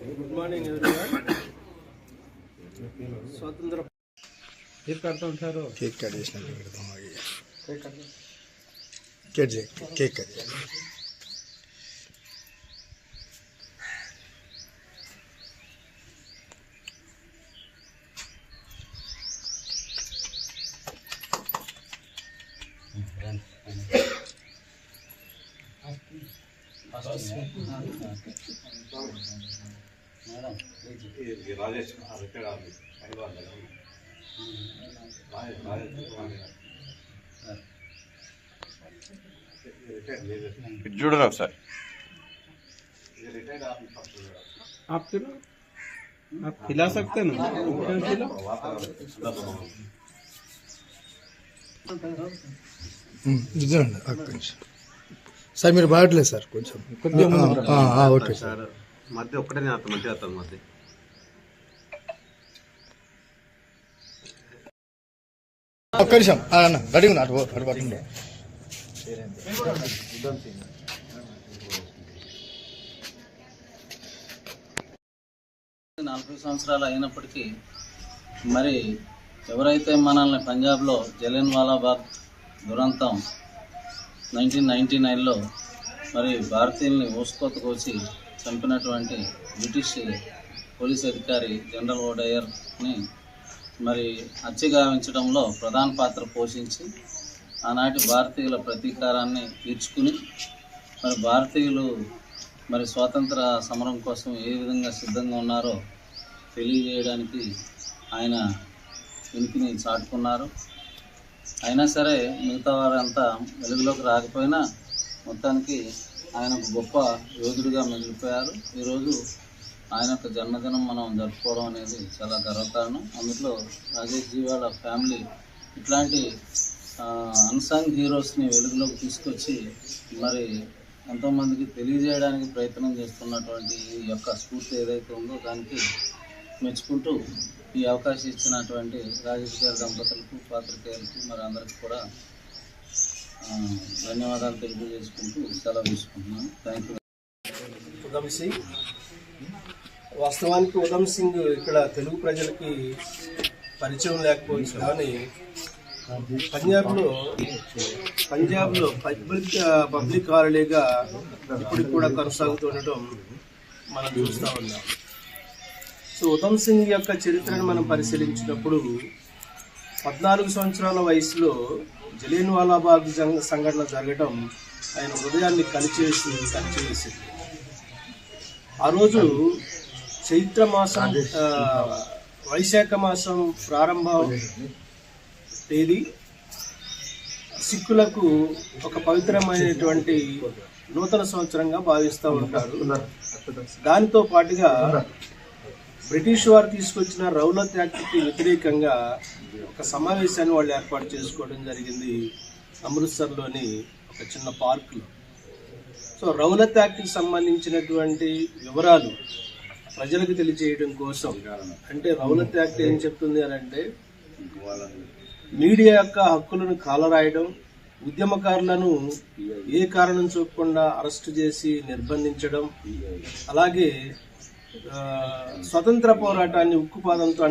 Good morning everyone. स्वतंत्र cake काटता ఉంటారు కేక్ కట్ చేసినాక పెడతాం ఆగి కేక్ కట్ राजेश जुड़ रहा सर आप खिला सकते हैं ना సార్ మీరు బాగట్లేదు సార్ కొంచెం ఓకే సార్ మధ్య ఒక్కటే మధ్య అతను మధ్య ఒక్క నిమిషం అన్న రెడీ ఉన్నా అటు పట్టుండే 40 సంవత్సరాలు అయినప్పటికీ మరి ఎవరైతే మనల్ని పంజాబ్లో జలియన్వాలాబాగ్ దురంతం 1999లో మరి భారతీయుల్ని ఊసుకోత కోసి చంపినటువంటి బ్రిటిష్ పోలీస్ అధికారి జనరల్ ఓడయర్ని మరి హత్యగావించడంలో ప్రధాన పాత్ర పోషించి ఆనాటి భారతీయుల ప్రతీకారాన్ని తీర్చుకుని మరి భారతీయులు మరి స్వాతంత్ర సమరం కోసం ఏ విధంగా సిద్ధంగా ఉన్నారో తెలియజేయడానికి ఆయన ఉనికిని చాటుకున్నారు. అయినా సరే మిగతా వారంతా వెలుగులోకి రాకపోయినా మొత్తానికి ఆయన గొప్ప యోధుడిగా మిగిలిపోయారు. ఈరోజు ఆయన యొక్క జన్మదినం మనం జరుపుకోవడం అనేది చాలా గర్వకారణం. అందులో రాజేష్ జీ వాళ్ళ ఫ్యామిలీ ఇట్లాంటి అన్సంగ్ హీరోస్ని వెలుగులోకి తీసుకొచ్చి మరి ఎంతోమందికి తెలియజేయడానికి ప్రయత్నం చేస్తున్నటువంటి ఈ యొక్క స్ఫూర్తి ఏదైతే ఉందో దానికి మెచ్చుకుంటూ ఈ అవకాశం ఇచ్చినటువంటి రాజేష్ గారి దంపతులకు పాత్రికేయులకు మరి అందరికీ కూడా ధన్యవాదాలు తెలియజేసుకుంటూ సెలవు తీసుకుంటున్నాను. Thank you. ఉధమ్ సింగ్ వాస్తవానికి ఉధమ్ సింగ్ ఇక్కడ తెలుగు ప్రజలకి పరిచయం లేకపోవచ్చు, కానీ పంజాబ్లో పబ్లిక్ హాలిడేగా ఇప్పటికి కూడా కొనసాగుతుండటం మనం చూస్తూ ఉన్నాం. సో ఉధమ్ సింగ్ యొక్క చరిత్రను మనం పరిశీలించినప్పుడు 14 సంవత్సరాల వయసులో జలియన్వాలాబాగ్ సంఘటన జరగడం ఆయన హృదయాన్ని కలిచివేసింది. ఆ రోజు చైత్ర మాసం వైశాఖ మాసం ప్రారంభ తేదీ సిక్కులకు ఒక పవిత్రమైనటువంటి నూతన సంవత్సరంగా భావిస్తూ ఉంటారు. దానితో పాటుగా బ్రిటిష్ వారు తీసుకొచ్చిన రౌలత్ యాక్ట్కి వ్యతిరేకంగా ఒక సమావేశాన్ని వాళ్ళు ఏర్పాటు చేసుకోవడం జరిగింది అమృత్సర్లోని ఒక చిన్న పార్కులో. సో రౌలత్ యాక్ట్కి సంబంధించినటువంటి వివరాలు ప్రజలకు తెలియజేయడం కోసం, అంటే రౌలత్ యాక్ట్ ఏం చెప్తుంది అని అంటే మీడియా యొక్క హక్కులను కాలరాయడం, ఉద్యమకారులను ఏ కారణం చూపకుండా అరెస్టు చేసి నిర్బంధించడం, అలాగే స్వతంత్ర పోరాటాన్ని ఉక్కుపాదంతో